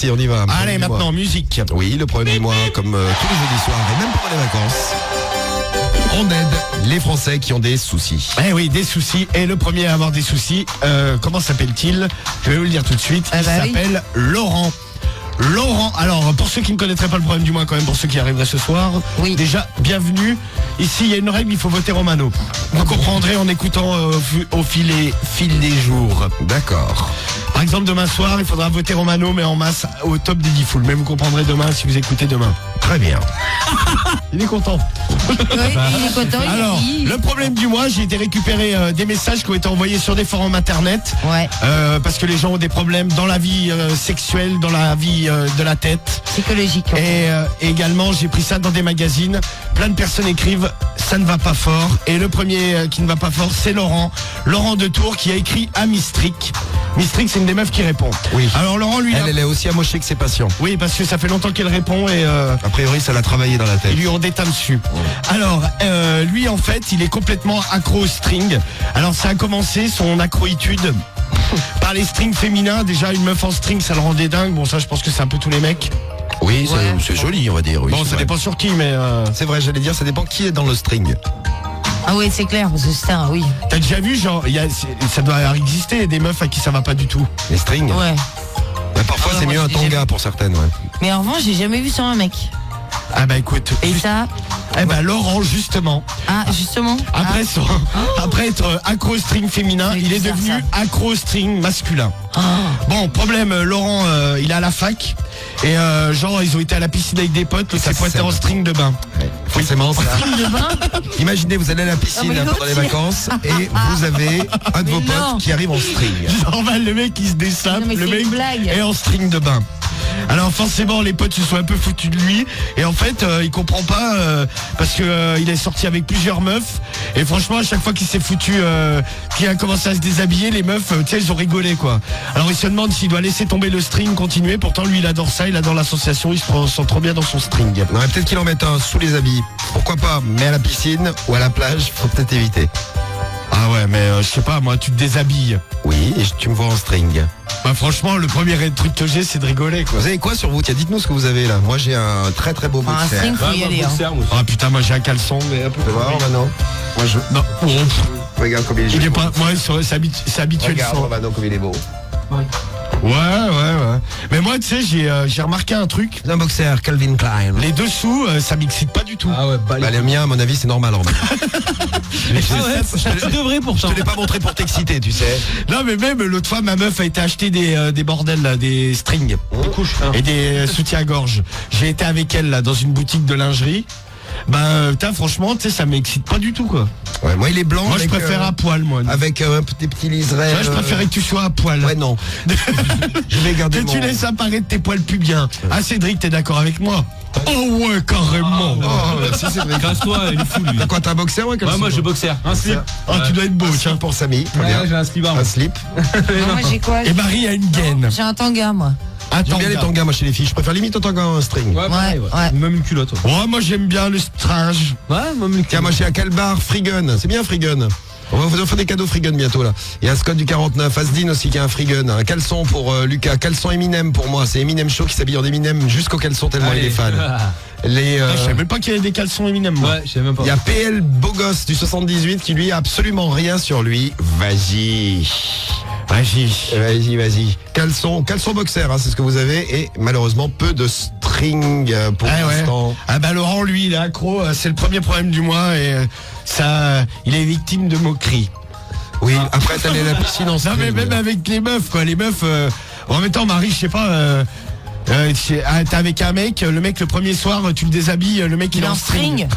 parti, on y va. Allez, maintenant, musique. Oui, le problème du mois, comme tous les jeudis soirs, et même pendant les vacances. On aide les Français qui ont des soucis. Eh oui, des soucis. Et le premier à avoir des soucis, comment s'appelle-t-il? Je vais vous le dire tout de suite. Il s'appelle Laurent. Laurent, alors pour ceux qui ne connaîtraient pas le problème du mois, quand même pour ceux qui arriveraient ce soir, déjà bienvenue. Ici il y a une règle, il faut voter Romano. Vous comprendrez en écoutant au fil des jours. D'accord. Par exemple demain soir il faudra voter Romano mais en masse au top des Diffoul. Mais vous comprendrez demain si vous écoutez demain. Très bien. Il est content. Oui, il est content. Alors, le problème du mois, j'ai été récupérer des messages qui ont été envoyés sur des forums internet. Ouais. Parce que les gens ont des problèmes dans la vie sexuelle, dans la vie de la tête. Psychologique. Et également, j'ai pris ça dans des magazines. Plein de personnes écrivent ça ne va pas fort. Et le premier qui ne va pas fort, c'est Laurent. Laurent de Tours qui a écrit à Mistrick. Mistrick, c'est une des meufs qui répond. Oui. Alors Laurent, lui, elle est aussi amochée que ses patients. oui, parce que ça fait longtemps qu'elle répond et A priori, ça l'a travaillé dans la tête. ils lui ont des tas dessus. Alors, lui, en fait, il est complètement accro au string. Alors, ça a commencé son accroitude par les strings féminins. Déjà, une meuf en string, ça le rendait dingue. Bon, ça, je pense que c'est un peu tous les mecs. Oui, Ouais. c'est joli, on va dire. Oui, Bon, c'est ça vrai. dépend sur qui, mais C'est vrai, j'allais dire, ça dépend qui est dans le string. Ah oui, c'est clair, parce que c'est un, oui. t'as déjà vu, genre, ça doit exister des meufs à qui ça va pas du tout. Les strings. Ouais. Mais parfois, Ah ouais, c'est moi, mieux un j'ai déjà tanga vu. pour certaines, ouais. Mais en revanche, j'ai jamais vu sur un mec. Ah bah écoute, Et ça, Laurent, justement, justement. après être accro au string féminin, C'est il est bizarre, devenu ça. accro au string masculin. Bon, problème, Laurent, il est à la fac. Et genre, ils ont été à la piscine avec des potes, Ça ses potes étaient en sème. string de bain. Forcément, ça. De bain. Imaginez, vous allez à la piscine Ah, mais pendant les aussi. vacances et vous avez un de vos Mais non. potes qui arrive en string. Normal, le mec il se dessape, Non, mais le c'est mec une blague. est en string de bain. Alors forcément les potes se sont un peu foutus de lui et en fait il comprend pas parce que il est sorti avec plusieurs meufs et franchement à chaque fois qu'il s'est foutu qu'il a commencé à se déshabiller, les meufs tu sais, ils ont rigolé quoi. Alors il se demande s'il doit laisser tomber le string, continuer, pourtant lui il adore ça, il adore l'association, il se sent trop bien dans son string. Non, mais peut-être qu'il en met un sous les habits. Pourquoi pas? Mais à la piscine ou à la plage, faut peut-être éviter. Ah ouais mais je sais pas moi, tu te déshabilles. Oui, et tu me vois en string. Bah franchement le premier truc que j'ai c'est de rigoler quoi. Vous avez quoi sur vous? Tiens, dites-nous ce que vous avez là. Moi, j'ai un très très beau Un boxer. string, faut y aller. Hein. Ah putain moi j'ai un caleçon mais un peu. Tu vois, Romano? Moi, je... Non, Regarde comme il est il joli. est pas. Moi, c'est habituel. Regarde, ça. Romano, comme il est beau. Ouais. Mais moi, tu sais, j'ai remarqué un truc. Un boxer Calvin Klein. Les dessous, ça m'excite pas du tout. Ah ouais, Bah, le mien, à mon avis, c'est normal, Romano. tu devrais Je pourtant. te l'ai pas montré pour t'exciter, tu sais. Non, mais même l'autre fois, ma meuf a été acheter des bordels, là, des strings Des couches. et des soutiens-gorge. J'ai été avec elle là dans une boutique de lingerie. Bah, putain, franchement, tu sais, ça m'excite pas du tout, quoi. Ouais, moi, il est blanc. Moi, je avec, préfère à poil, moi. Avec des petits liserés. Tu vois, je préférais que tu sois à poil. Ouais, non. Je vais garder Que tu laisses apparaître tes poils pubiens. Ah, Cédric, t'es d'accord avec moi? Oh ouais, carrément. Oh, merci, c'est vrai. Casse-toi, il est fou lui. T'as quoi, t'as un boxer ou un Ouais, caleçon? moi je boxer. Un slip. Ah, tu dois être beau, Un tiens. slip pour Samy. Très Ouais, bien. j'ai un slip. Un slip. Non, moi, j'ai quoi? Et Marie a une gaine. J'ai un tanga, moi. J'aime bien les tangas, moi, chez les filles. Je préfère limite un tanga à un string. Ouais, pareil, Ouais. Même une culotte. Ouais, Ouais, moi j'aime bien le stringe. même une Tiens, moi, j'ai un calbar Freegun. C'est bien Freegun. On va vous offrir des cadeaux Freegun bientôt là. Il y a un Scott du 49, Asdin aussi qui a un Freegun, un caleçon pour Lucas, caleçon Eminem pour moi, c'est Eminem Show qui s'habille en Eminem jusqu'au caleçon tellement il est fan. Les, Je savais même pas qu'il y avait des caleçons Eminem, moi. Ouais, je sais même pas. il y a PL Beau Gosse du 78 qui lui a absolument rien sur lui. Vas-y. Vas-y. Caleçon boxer, hein, c'est ce que vous avez et malheureusement peu de string pour Ah ouais. l'instant. Ah bah Laurent, lui, il est accro, c'est le premier problème du mois et il est victime de moqueries. Oui, après t'allais à la piscine en Non string. mais même avec les meufs, quoi. Les meufs, en même temps, Marie, je sais pas, t'es avec un mec, le mec le premier soir, tu le déshabilles, le mec il est en string.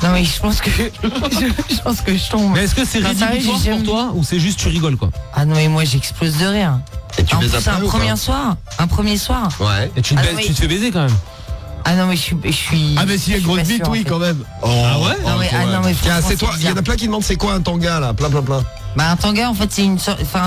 Non, mais je pense que je pense que je tombe. Mais est-ce que c'est Non, sérieux, rédhibitoire j'ai pour jamais toi ou c'est juste tu rigoles quoi? Ah non, mais moi, j'explose de rire. Et tu En les plus, as un pas ou premier pas soir. Un premier soir. Ouais. Et tu Ah, te oui. tu te fais baiser quand même. Ah non, mais je suis. Ah mais s'il y a je une suis grosse pas bite, sûre, oui en fait. quand même. Ah ouais? Non, mais, quand même. non, mais Tiens, franchement, c'est toi, il y en a plein qui demandent c'est quoi un tanga là, plein. Bah un tanga en fait c'est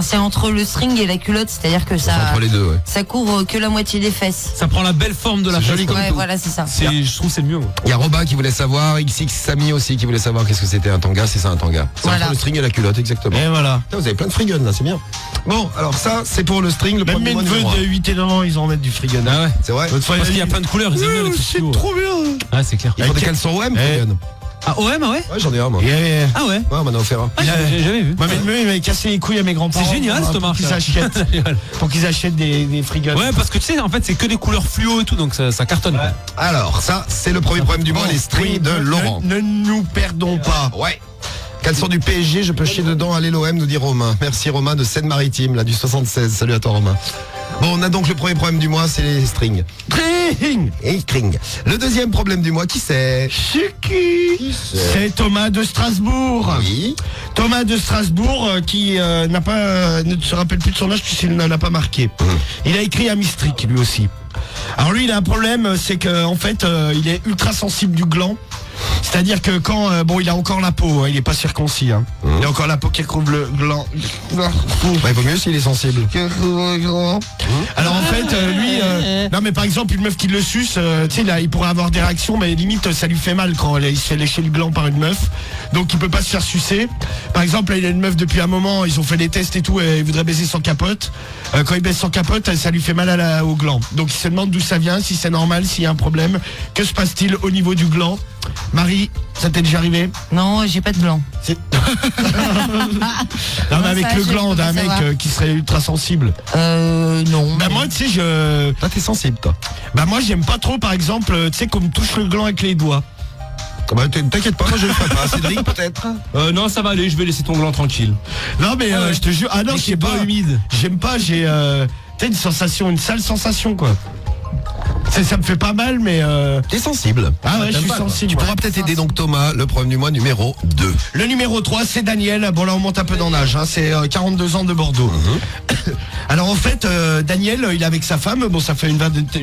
c'est entre le string et la culotte, c'est-à-dire que C'est entre les deux, ouais. ça couvre que la moitié des fesses. Ça prend la belle forme de la C'est fesse. joli quoi. comme Ouais tout. voilà c'est ça. Je trouve que c'est le mieux. Moi. Il y a Robin qui voulait savoir, XX Samy aussi qui voulait savoir qu'est-ce que c'était un tanga, c'est ça un tanga. C'est Voilà. entre le string et la culotte, exactement. Et voilà. Putain, vous avez plein de frigun là, c'est bien. Bon, alors ça, c'est pour le string, le Même premier mes mois neveux numéro de 1. 8 et 9 ans, ils en mettent du frigun. Ah ouais. C'est vrai. L'autre fois, Parce il qu'il y a dit, plein de couleurs, ils aiment bien les trucs c'est fluo. trop bien. Ah, c'est clair. Il faut des caleçons OM, frigun. Ah, OM, ah ouais Ouais, j'en ai un moi. Et, Ah ouais. Ouais, on m'en a offert un. Ah, j'ai jamais vu. moi, mes neveux, ils m'avaient cassé les couilles à mes grands-parents. C'est génial, pour Thomas. qu'ils achètent, pour qu'ils achètent des friguns. Ouais, parce que tu sais, en fait, c'est que des couleurs fluo et tout, donc ça cartonne. quoi. Alors, ça, c'est le premier problème du mois, les strings de Laurent. Ne nous perdons pas. Ouais. Caleçon du PSG, je peux chier dedans, allez l'OM, nous dit Romain. Merci Romain de Seine-Maritime, là, du 76. Salut à toi Romain. Bon, on a donc le premier problème du mois, c'est les strings. String. Et string. Le deuxième problème du mois, qui c'est? C'est qui? C'est Thomas de Strasbourg. Oui. Thomas de Strasbourg qui n'a pas, ne se rappelle plus de son âge puisqu'il ne l'a pas marqué. Il a écrit à Mistrick lui aussi. Alors lui il a un problème, c'est que en fait il est ultra sensible du gland. C'est-à-dire que quand il a encore la peau, hein, il est pas circoncis. Hein. Il a encore la peau qui recouvre le gland. Bah, il vaut mieux s'il est sensible. Alors en fait non mais par exemple une meuf qui le suce, tu sais là il pourrait avoir des réactions mais limite ça lui fait mal quand il se fait lécher le gland par une meuf. Donc il peut pas se faire sucer. Par exemple là, il a une meuf depuis un moment, ils ont fait des tests et tout et il voudrait baiser sans capote. Quand il baise sans capote, ça lui fait mal au gland. Donc il se demande d'où ça vient, si c'est normal, s'il y a un problème. Que se passe-t-il au niveau du gland? Marie, ça t'est déjà arrivé? Non j'ai pas de gland. Non mais avec ça, le je gland peux d'un pas mec savoir. qui serait ultra sensible. Non. Bah moi tu sais Toi, t'es sensible, toi. moi j'aime pas trop par exemple tu sais qu'on me touche le gland avec les doigts. Bah, t'inquiète pas, moi je le ferai pas. Cédric, peut-être? Non, ça va aller, je vais laisser ton gland tranquille. Non mais Ah ouais. je te jure, ah non Mais je sais c'est pas, pas humide. J'aime pas, j'ai t'as une sensation, une sale sensation quoi. Ça me fait pas mal mais T'es sensible. ah ouais je T'aimes suis pas, quoi. sensible. Tu pourras peut-être aider donc Thomas, le problème du mois numéro 2. Le numéro 3 c'est Daniel. Bon là on monte un peu dans l'âge hein. C'est 42 ans de Bordeaux. Alors en fait Daniel il est avec sa femme. Bon ça fait une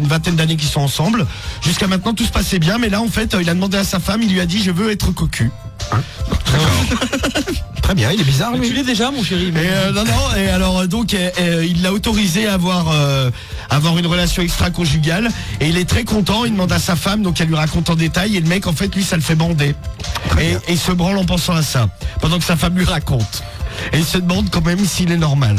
vingtaine d'années qu'ils sont ensemble. Jusqu'à maintenant tout se passait bien. Mais là en fait il a demandé à sa femme. Il lui a dit je veux être cocu. Très bien, il est bizarre Tu lui. l'es déjà, mon chéri. Et non et alors donc il l'a autorisé à avoir une relation extra-conjugale. Et il est très content. Il demande à sa femme. Donc elle lui raconte en détail. Et le mec en fait lui ça le fait bander. Et il se branle en pensant à ça. Pendant que sa femme lui raconte. Et il se demande quand même s'il est normal.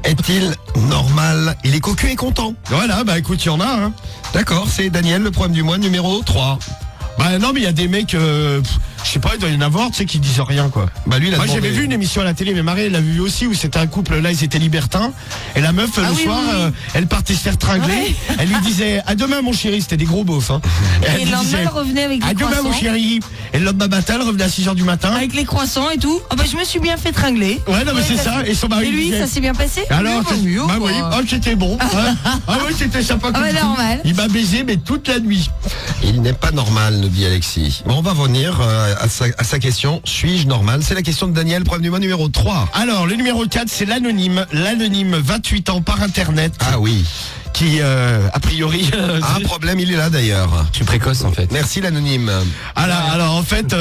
Est-il normal? Il est cocu et content. Voilà, bah écoute, il y en a, hein. D'accord, c'est Daniel, le problème du mois numéro 3. Bah non, mais il y a des mecs, je sais pas, il doit y en avoir, tu sais, qui disent rien, quoi. Bah lui, il a Moi, demandé- j'avais vu une émission à la télé, mais Marie, elle l'a vu aussi, où c'était un couple, là, ils étaient libertins. Et la meuf, le oui, soir, oui, oui. elle partait se faire tringler. Ouais. Elle lui disait, à demain, mon chéri, c'était des gros beaufs, hein. Et elle le lui lendemain disait, elle revenait avec à des demain, mon croissants. chéri. Et le lendemain matin, elle revenait à 6h du matin. Avec les croissants et tout. Ah bah je me suis bien fait tringler. Ouais, non, mais c'est ça. Et son mari Et lui disait, ça s'est bien passé? alors, mieux, bah quoi. oui, oh, c'était bon. Hein. Ah oui, c'était sympa. Ah bah, comme tout. normal. Il m'a baisé, mais toute la nuit. Il n'est pas normal, nous dit Alexis. Bon, on va revenir à sa question. Suis-je normal? C'est la question de Daniel, problème du mois numéro 3. Alors, le numéro 4, c'est l'anonyme. L'anonyme, 28 ans par Internet, Ah oui. qui, a priori... Un problème, il est là d'ailleurs. Je suis précoce, en fait. Merci l'anonyme. alors, en fait,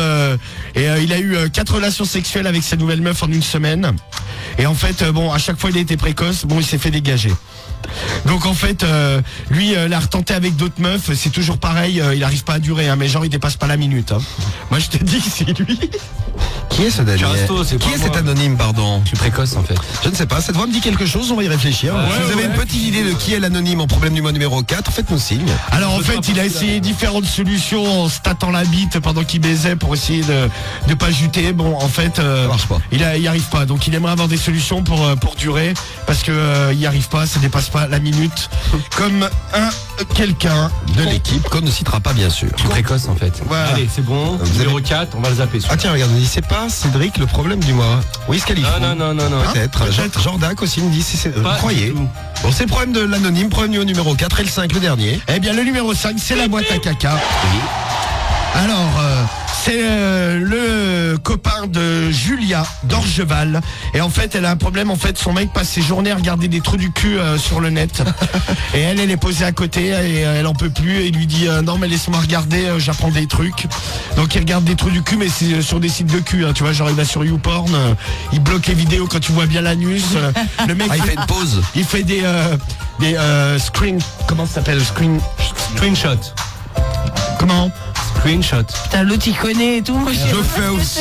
il a eu 4 relations sexuelles avec sa nouvelle meuf en une semaine. Et en fait, à chaque fois, il a été précoce. Bon, il s'est fait dégager. Donc en fait, lui, l'a retenté avec d'autres meufs. C'est toujours pareil. Il arrive pas à durer, hein, mais genre, il dépasse pas la minute. Hein. Moi, je te dis que c'est lui. Qui est ce Daniel? Carasto, c'est Qui pas est moi. cet anonyme, pardon? Je suis précoce, en fait. Je ne sais pas, cette voix me dit quelque chose, on va y réfléchir. Si vous avez une petite idée de qui est l'anonyme en problème du mois numéro 4, faites-nous signe. Alors en fait, il a essayé différentes solutions en se tâtant la bite pendant qu'il baisait pour essayer de pas juter. Bon, en fait, Ça marche pas. il y arrive pas. Donc il aimerait avoir des solutions pour durer parce que il y arrive pas, ça dépasse pas la minute. Comme quelqu'un De l'équipe qu'on ne citera pas, bien sûr. Je suis précoce, en fait. Voilà. Allez, c'est bon. Vous Numéro avez- 4, on va le zapper. Ah tiens, regarde, on dit c'est pas Cédric le problème du mois. Oui, ce qualifie. Non. Peut-être. Peut-être. Jordac aussi me dit, vous Pas croyez? du tout. Bon, c'est le problème de l'anonyme, problème numéro 4 et le 5, le dernier. Eh bien, le numéro 5, c'est la boîte à caca. Alors, C'est le copain de Julia d'Orgeval. Et en fait, elle a un problème. En fait, son mec passe ses journées à regarder des trous du cul sur le net. Et elle est posée à côté et elle en peut plus. Et il lui dit non mais laisse-moi regarder, j'apprends des trucs. Donc il regarde des trous du cul, mais c'est sur des sites de cul. Hein, tu vois, genre il va sur YouPorn, il bloque les vidéos quand tu vois bien l'anus. Le mec, il fait une pause. il fait des screen. Comment ça s'appelle? Screenshot. Comment? Screenshot. Putain, l'autre il connaît et tout. Moi, Je fais aussi.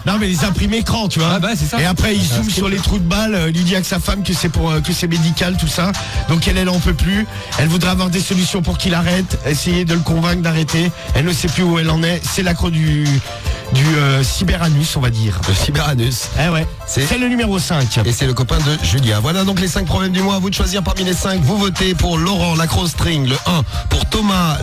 Non mais les imprimes écran, tu vois. Ah bah c'est ça. Et après il zoome sur les trous de balles, il dit à sa femme que c'est pour que c'est médical tout ça. Donc elle en peut plus. Elle voudrait avoir des solutions pour qu'il arrête, essayer de le convaincre d'arrêter. Elle ne sait plus où elle en est. C'est l'accro du cyberanus, on va dire. Le cyberanus. Eh ouais. C'est le numéro 5. Et c'est le copain de Julia. Voilà donc les 5 problèmes du mois. À vous de choisir parmi les 5. Vous votez pour Laurent, l'accro string, le 1. Pour Thomas,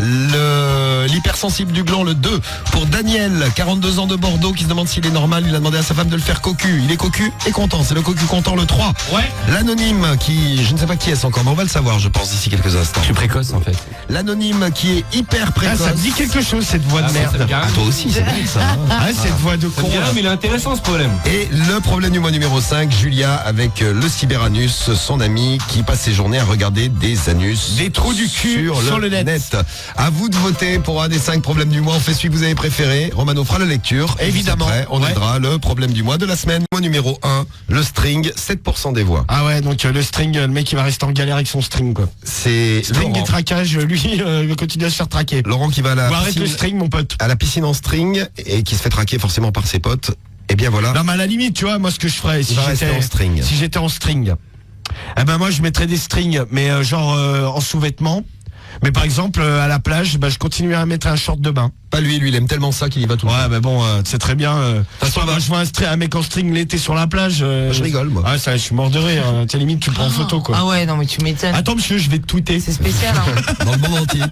l'hypersensible du gland, le 2. Pour Daniel, 42 ans de Bordeaux, qui se demande s'il est normal. Il a demandé à sa femme de le faire cocu. Il est cocu et content. C'est le cocu content, le 3. Ouais. L'anonyme qui, je ne sais pas qui est-ce encore, mais on va le savoir, je pense, d'ici quelques instants. Je suis précoce en fait. L'anonyme qui est hyper Ah, précoce. ça me dit quelque chose cette voix de Ah, merde. ça me dit rien. Ah, toi aussi, c'est vrai ça. Hein. Ah, cette voix de con. Mais il est intéressant ce problème. Et le problème du mois numéro 5, Julia avec le cyberanus, son ami qui passe ses journées à regarder des anus. Des trous du cul sur le net. À vous de voter pour un des 5 problèmes du mois. On fait celui que vous avez préféré. Romano fera la lecture. Et Évidemment. juste après, on Ouais. aidera le problème du mois de la semaine. Mois numéro 1, le string, 7% des voix. Ah ouais, donc le string, le mec il va rester en galère avec son string quoi. C'est String Laurent. et traquage, lui il va continuer à se faire traquer. Laurent qui va à la Bon, arrête le piscine, string mon pote. à la piscine en string et qui se fait traquer forcément par ses potes. Et bien voilà. Non mais à la limite tu vois, moi ce que je ferais si va rester en string. si j'étais en string, eh ben moi je mettrais des strings, mais en sous-vêtements. Mais par exemple à la plage, je continuerai à mettre un short de bain. Pas lui, il aime tellement ça qu'il y va tout le temps. Ouais mais bon, c'est très bien. façon, je vois un mec en string l'été sur la plage. Je rigole moi. Ah ça, je suis mort de rire. T'as limite tu prends en photo quoi. Ah ouais, non mais tu m'étonnes. Attends monsieur, je vais te tweeter. C'est spécial. Hein. Dans le monde entier.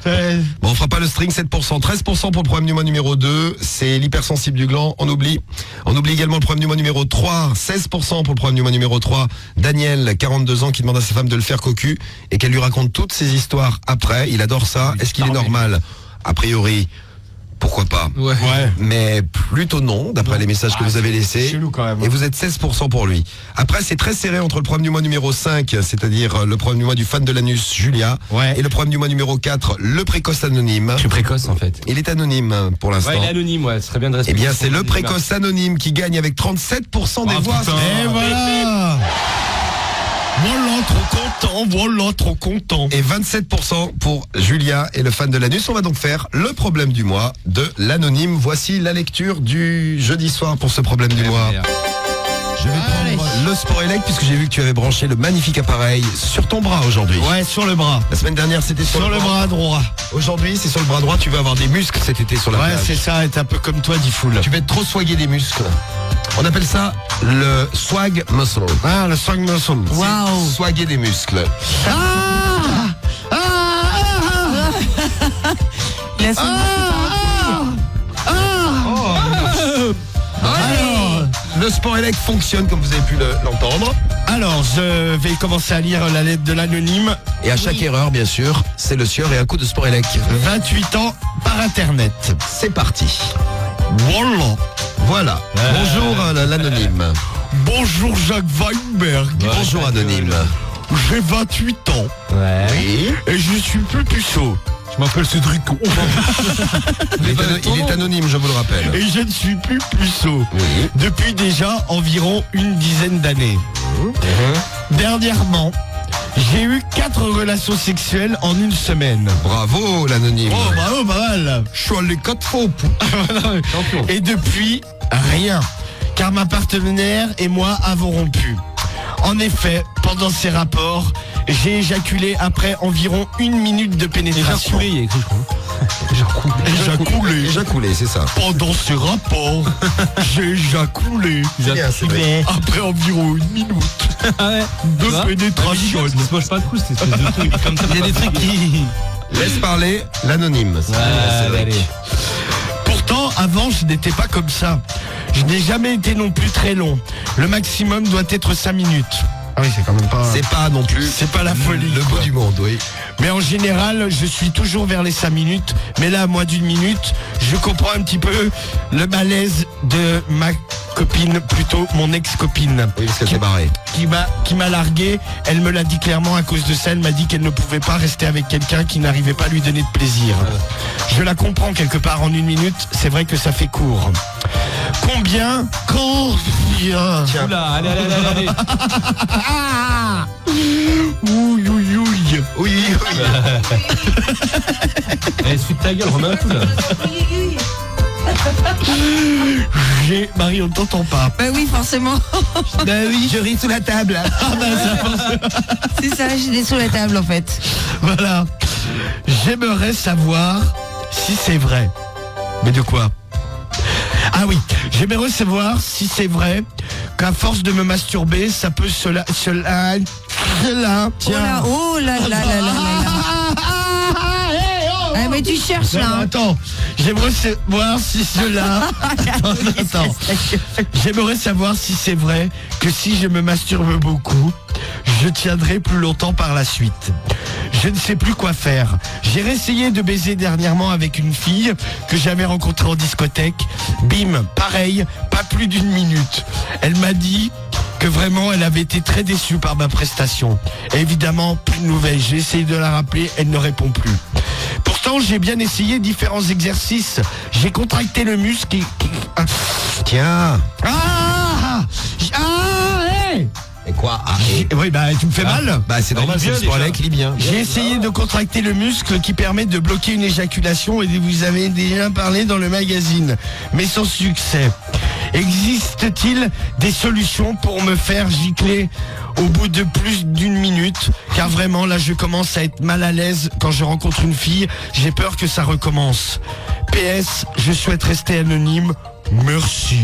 Ouais. Bon, on fera pas le string, 7%. 13% pour le problème du mois numéro 2, c'est l'hypersensible du gland, on oublie. On oublie également le problème du mois numéro 3, 16% pour le problème du mois numéro 3. Daniel, 42 ans, qui demande à sa femme de le faire cocu et qu'elle lui raconte toutes ses histoires après. Il adore ça. Est-ce qu'il est normal? A priori, pourquoi pas? Ouais. Mais plutôt non, d'après les messages que vous avez laissés. chelou quand même. Et vous êtes 16% pour lui. Après, c'est très serré entre le problème du mois numéro 5, c'est-à-dire le problème du mois du fan de l'anus, Julia, Ouais. et le problème du mois numéro 4, le précoce anonyme. Je suis précoce en fait. Il est anonyme pour l'instant. Ouais, il est anonyme, ouais, ce serait bien de Eh respecter. bien, son c'est le anonymat. précoce anonyme qui gagne avec 37% des Ah, voix. putain. Et voilà. Voilà, trop content. Et 27% pour Julia et le fan de l'anus. On va donc faire le problème du mois de l'anonyme. Voici la lecture du jeudi soir pour ce problème du mois. Je vais prendre le Sport Elect puisque j'ai vu que tu avais branché le magnifique appareil sur ton bras aujourd'hui. Ouais, sur le bras. La semaine dernière, c'était Sur le bras droit. Aujourd'hui, c'est sur le bras droit. Tu vas avoir des muscles cet été sur la Ouais, plage. c'est ça, être un peu comme toi, dit Foul. Tu vas être trop swagué des muscles. On appelle ça le swag muscle. Ah, le swag muscle. Waouh. Swaguer des muscles. Il a son Alors, le Sport Elect fonctionne comme vous avez pu l'entendre. Alors, je vais commencer à lire la lettre de l'anonyme. Et à chaque erreur, bien sûr, c'est le sieur et un coup de Sport Elect. 28 ans par internet. C'est parti. Voilà. Voilà. Bonjour l'anonyme. Bonjour Jacques Weinberg. Bonjour anonyme. J'ai 28 ans Ouais. Oui. et je suis plus puceau. Je m'appelle Cédric. Il est anonyme, je vous le rappelle. Et je ne suis plus puceau. Oui. Depuis déjà environ une dizaine d'années. Dernièrement, j'ai eu 4 relations sexuelles en une semaine. Bravo l'anonyme. Oh, bravo, pas mal. Je suis allé 4 fois au pou. Champion. Et depuis, rien. Car ma partenaire et moi avons rompu. En effet, pendant ces rapports, j'ai éjaculé après environ 1 minute de pénétration. Éjaculé, il y a écrit, je crois. Éjaculé. Éjaculé, c'est ça. Pendant ces rapports, j'ai éjaculé. Bien, c'est vrai. Après environ 1 minute Ah ouais. de pénétration. Il se mange pas de coups, cette espèce de truc. Comme ça, il y a des trucs qui. Laisse parler l'anonyme. Ouais, allez. Pourtant, avant, je n'étais pas comme ça. Je n'ai jamais été non plus très long. Le maximum doit être 5 minutes. Ah oui, c'est quand même pas... C'est pas non plus. C'est pas la folie, Le bout quoi. du monde, oui. Mais en général, je suis toujours vers les 5 minutes. Mais là, à moins d'une minute, je comprends un petit peu le malaise de ma copine, plutôt mon ex-copine. Oui, parce qu'elle s'est barrée. Qui m'a largué. Elle me l'a dit clairement à cause de ça. Elle m'a dit qu'elle ne pouvait pas rester avec quelqu'un qui n'arrivait pas à lui donner de plaisir. Je la comprends quelque part en 1 minute. C'est vrai que ça fait court. Combien Tiens. Oula, allez. Ouille, ouille, ouille. Oui, oui. Eh, suis de ta gueule, remets un coup là. Marie, on ne t'entend pas. Bah oui, forcément. Bah oui, Je ris sous la table. C'est ça, j'ai des sous la table en fait. voilà. J'aimerais savoir si c'est vrai. Mais de quoi? Ah oui, j'aimerais savoir si c'est vrai qu'à force de me masturber, ça peut cela. Tiens. Oh là là là là là là. Ah mais tu cherches Non, là. hein. attends, j'aimerais savoir si cela. Attends. J'aimerais savoir si c'est vrai que si je me masturbe beaucoup, je tiendrai plus longtemps par la suite. Je ne sais plus quoi faire. J'ai réessayé de baiser dernièrement avec une fille que j'avais rencontrée en discothèque. Bim, pareil, pas plus d'1 minute. Elle m'a dit que vraiment elle avait été très déçue par ma prestation. Et évidemment, plus de nouvelles. J'ai essayé de la rappeler, elle ne répond plus. Pourtant, j'ai bien essayé différents exercices. J'ai contracté le muscle et... Tiens. Hey Et quoi? Ah, et... Oui, bah tu me fais mal. Bah c'est normal, c'est le sport avec Libyen. J'ai essayé de contracter le muscle qui permet de bloquer une éjaculation et vous avez déjà parlé dans le magazine, mais sans succès. Existe-t-il des solutions pour me faire gicler au bout de plus d'1 minute? Car vraiment là je commence à être mal à l'aise quand je rencontre une fille, j'ai peur que ça recommence. PS, je souhaite rester anonyme. Merci.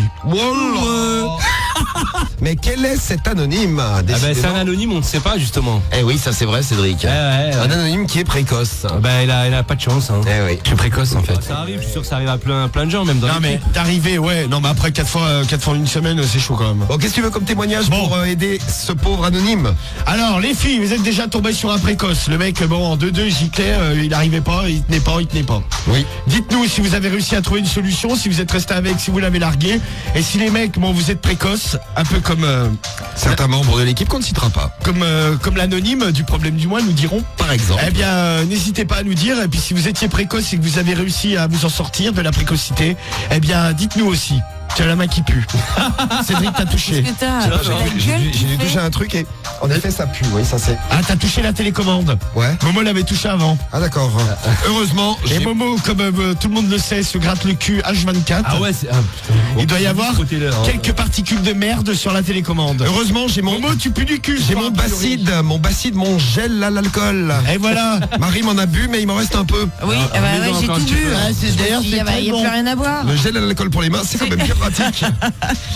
Mais quel est cet anonyme? Ah bah, c'est un Décidément. anonyme, on ne sait pas justement. Eh oui, ça c'est vrai, Cédric. Ouais. Un anonyme qui est précoce. Bah, elle a pas de chance. Hein. Eh oui. Je suis précoce en fait. Ça arrive, je suis sûr que ça arrive à plein de gens, même dans Non mais l'équipe. d'arriver, ouais. Non mais après 4 fois en 1 semaine, c'est chaud quand même. Bon, qu'est-ce que tu veux comme témoignage Bon. pour aider ce pauvre anonyme? Alors les filles, vous êtes déjà tombées sur un précoce. Le mec, bon, en 2-2, giclait, il n'arrivait pas, il tenait pas. Oui. Dites-nous si vous avez réussi à trouver une solution, si vous êtes resté avec, si vous l'avez largué. Et si les mecs, bon, vous êtes précoce, un peu comme Certains membres de l'équipe qu'on ne citera pas. comme l'anonyme du problème du mois nous diront. Par exemple. Eh bien, n'hésitez pas à nous dire. Et puis si vous étiez précoce et que vous avez réussi à vous en sortir de la précocité, eh bien, dites-nous aussi. Tu as la main qui pue. Cédric, t'as touché. Qu'est-ce que t'as J'ai la gueule qui dû fait. toucher un truc et en effet ça pue, oui, ça c'est. Ah, t'as touché la télécommande. Ouais. Momo l'avait touché avant. Ah d'accord. Heureusement, Et Momo, comme tout le monde le sait, se gratte le cul H24. Ah ouais, c'est. Ah, putain. Il doit y avoir Ce côté-là, hein. quelques particules de merde sur la télécommande. heureusement j'ai mon Momo, tu pues du cul. j'ai toi, mon a priori. bacide, mon gel à l'alcool. Et voilà. Marie m'en a bu mais il m'en reste un peu. Oui, Ah, bah mais ouais, non, j'ai encore tout un petit bu. peu. Ouais, c'est- d'ailleurs, c'est Il n'y a très plus bon. rien à boire. Le gel à l'alcool pour les mains, c'est quand même bien pratique.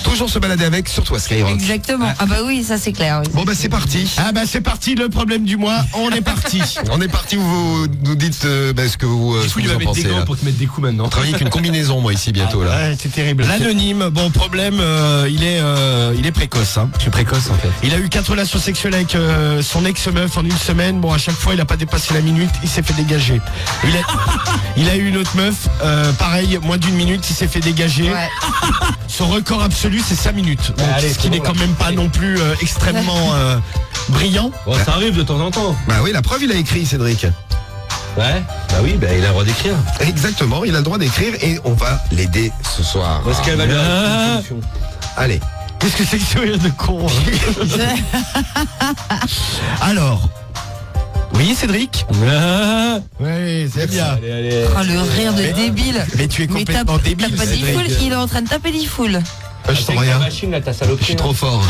Toujours se balader avec, surtout à Skyrock. Exactement. Ah bah oui, ça c'est clair. Oui. Bon bah c'est parti. Ah bah c'est parti, le problème du mois, on est parti. On est parti, vous nous dites ce que vous, Du ce coup, que il vous va en mettre des pensez. gants Là. pour te mettre des coups maintenant. On travaille avec une combinaison moi ici bientôt là. Ouais, c'est terrible. L'anonyme, bon problème, il est précoce. Hein. Je suis précoce en fait. Il a eu 4 relations sexuelles avec son ex-meuf en 1 semaine. Bon, à chaque fois, il a pas dépassé la minute, il s'est fait dégager. Il a eu une autre meuf, pareil, moins d'1 minute, il s'est fait dégager. Ouais. Son record absolu, c'est 5 minutes. Donc, Allez, ce qui c'est n'est bon, quand là. même pas non plus extrêmement brillant. Bon, ça arrive de temps en temps. Bah oui, la preuve il a écrit Cédric. Ouais. Bah oui, bah il a le droit d'écrire. Exactement, il a le droit d'écrire et on va l'aider ce soir. Parce qu'elle va lui Ah. arriver une solution. Allez. Qu'est-ce que c'est que ce rire de con Alors, oui, Cédric. Ah. Oui, c'est bien. Allez. Oh, le rire de débile. Mais tu es Mais t'as complètement débile, pas dit Cédric. full, il est en train de taper des foules. Je sens Avec rien. ta machine là, ta saloperie. Je suis trop fort.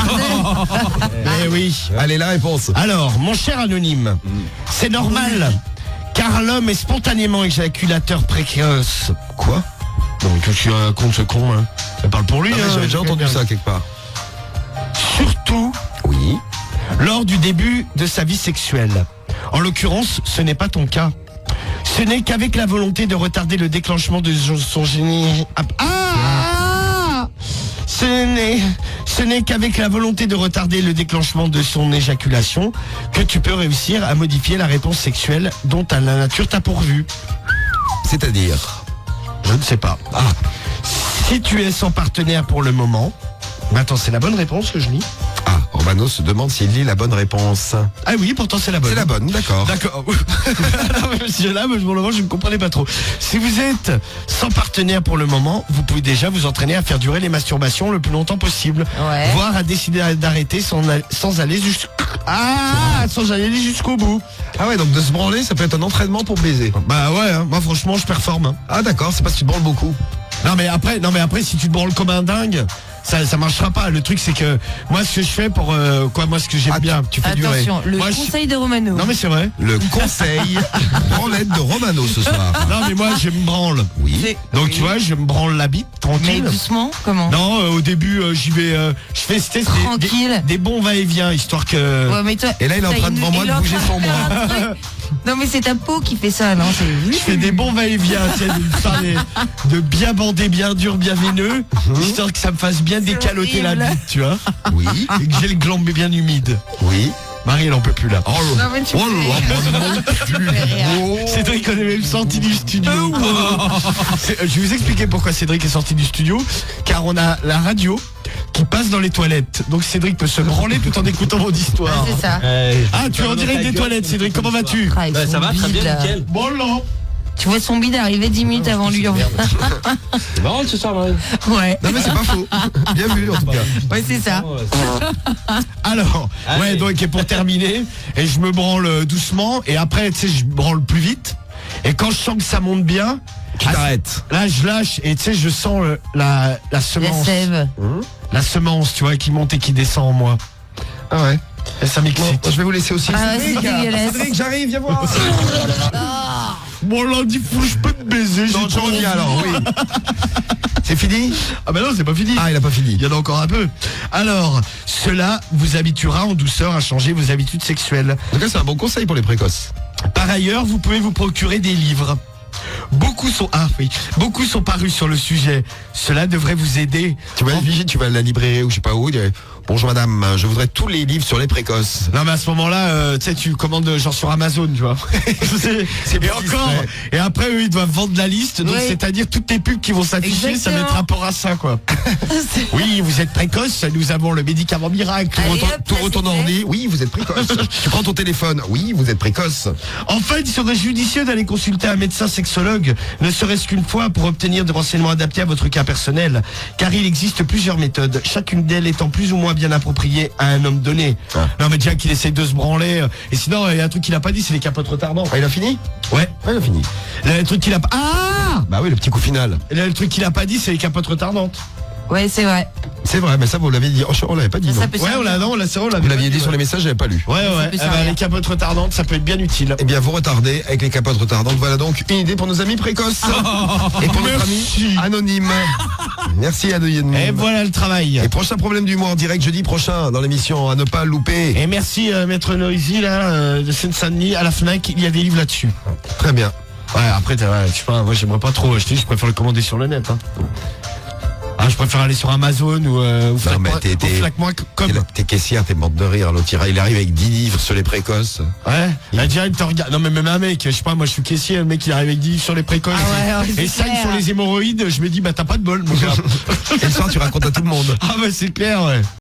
Eh oui. Allez, la réponse. Alors, mon cher anonyme, c'est normal, car l'homme est spontanément éjaculateur précoce. Quoi? Donc, je suis un con, ce con, hein. Ça parle pour lui, Ah, mais hein, j'avais déjà entendu bien. ça quelque part. Surtout Oui. lors du début de sa vie sexuelle. En l'occurrence, ce n'est pas ton cas. Ce n'est qu'avec la volonté de retarder le déclenchement de son génie. Ce n'est qu'avec la volonté de retarder le déclenchement de son éjaculation que tu peux réussir à modifier la réponse sexuelle dont la nature t'a pourvu. C'est-à-dire? Je ne sais pas. Si tu es sans partenaire pour le moment... Mais attends, c'est la bonne réponse que je lis? Ah, Romano se demande s'il lit la bonne réponse. Ah oui, pourtant c'est la bonne. C'est la bonne, d'accord. D'accord. Non, mais monsieur, là, pour le moment, je ne comprenais pas trop. Si vous êtes sans partenaire pour le moment, vous pouvez déjà vous entraîner à faire durer les masturbations le plus longtemps possible. Ouais. Voire à décider d'arrêter sans aller jusqu'au bout. Ah ouais, donc de se branler, ça peut être un entraînement pour baiser. Bah ouais, hein, moi franchement, je performe. Hein. Ah d'accord, c'est parce que tu te branles beaucoup. Non mais après, si tu te branles comme un dingue, ça marchera pas. Le truc c'est que moi ce que je fais pour ce que j'aime bien, tu fais durer. Attention, le Moi, conseil de Romano. Non mais c'est vrai. Le conseil branlette de Romano ce soir. Non mais moi je me branle. Oui. Donc tu vois, je me branle la bite Mais tranquille. doucement, comment? Non, au début j'y vais, je fais Tranquille. des bons va-et-vient histoire que. Ouais, mais toi, Et là, il est en train devant moi de bouger son bras. Non mais c'est ta peau qui fait ça, non? Je fais des bons va-et-vient, tu sais, de bien bandé, bien dur, bien veineux, histoire que ça me fasse bien décaloter la horrible. bite, tu vois. Oui. Et que j'ai le gland bien humide. Oui. Marie, elle en peut plus là. Non mais tu Cédric, on est même sorti du studio. Je vais vous expliquer pourquoi Cédric est sorti du studio. Car on a la radio qui passe dans les toilettes. Donc Cédric peut se branler tout en écoutant mon histoire. C'est ça. Ah, tu es en direct des toilettes, Cédric. Comment vas-tu? Ah, avec son Ça va, très bide, bien, là. nickel. Bon, là. Tu vois son bide arriver 10 minutes avant lui. C'est marrant ce soir, Marie. Ouais. Non mais c'est pas faux. Bien vu en tout cas. Ouais, c'est ça. Alors, Allez. ouais, donc et pour terminer, et je me branle doucement, et après, tu sais, je branle plus vite. Et quand je sens que ça monte bien, Tu t'arrêtes. là, je lâche, et tu sais, je sens la La semence. sève. La semence, tu vois, qui monte et qui descend en moi. Ah ouais. Et ça m'excite. Bon, je vais vous laisser aussi. Ah, c'est dégueulasse. Cédric, j'arrive, viens voir. Bon, lundi, je peux te baiser. Non, j'ai je trop reviens envie. alors, oui. C'est fini? Ah bah non, c'est pas fini. Ah, il a pas fini. Il y en a encore un peu. Alors, cela vous habituera en douceur à changer vos habitudes sexuelles. En tout cas, c'est un bon conseil pour les précoces. Par ailleurs, vous pouvez vous procurer des livres. Beaucoup sont parus sur le sujet. Cela devrait vous aider. Tu vas tu vas à la librairie ou je sais pas où. Bonjour madame, je voudrais tous les livres sur les précoces. Non mais à ce moment-là, tu sais, tu commandes genre sur Amazon, tu vois. C'est et plus encore. discret. Et après, eux, ils doivent vendre la liste. Donc Oui. c'est-à-dire toutes les pubs qui vont s'afficher, ça Exactement. va être rapport à ça, quoi. Oui, vous êtes précoce. Nous avons le médicament miracle. Allez, hop, Tu là, retournes c'est en fait. ordi. Oui, vous êtes précoce. Tu prends ton téléphone. Oui, vous êtes précoce. Enfin, il serait judicieux d'aller consulter un médecin sexologue, ne serait-ce qu'une fois pour obtenir des renseignements adaptés à votre cas personnel. Car il existe plusieurs méthodes, chacune d'elles étant plus ou moins bien appropriée à un homme donné. Ah. Non mais déjà qu'il essaye de se branler. Et sinon, il y a un truc qu'il a pas dit, c'est les capotes retardantes. Ah, il a fini? Ouais. Ah, il a fini. Le truc qu'il a pas... Ah Bah oui, le petit coup final. Le truc qu'il a pas dit, c'est les capotes retardantes. Ouais, c'est vrai. C'est vrai, mais ça vous l'avez dit. Oh, on l'avait pas dit. Ça Non. peut Ouais, servir. on l'a, non, c'est vrai, on l'avait Vous pas l'aviez dit ouais. sur les messages, j'avais pas lu. Ouais, ouais. peut Eh ben, servir. les capotes retardantes, ça peut être bien utile. Eh bien, vous retardez avec les capotes retardantes. Voilà donc une idée pour nos amis précoces. Et pour notre ami Merci. anonyme. Merci anonyme. Et voilà le travail. Et prochain problème du mois en direct jeudi prochain dans l'émission à ne pas louper. Et merci Maître Noisy là de Seine-Saint-Denis à la Fnac, il y a des livres là-dessus. Très bien. Ouais, après je sais pas, moi j'aimerais pas trop acheter, je préfère le commander sur le net. Hein. Ah, je préfère aller sur Amazon ou mais t'es- Fnac.com. T'es caissière, t'es morte de rire. L'autre, il arrive avec 10 livres sur les précoces. Ouais. Là, déjà il te regarde. Non mais même un mec, je sais pas, moi je suis caissier, le mec il arrive avec 10 livres sur les précoces. Ah ouais, ouais, et c'est 5 clair. sur les hémorroïdes, je me dis bah t'as pas de bol mon gars. Et le soir, tu racontes à tout le monde. Ah bah c'est clair ouais.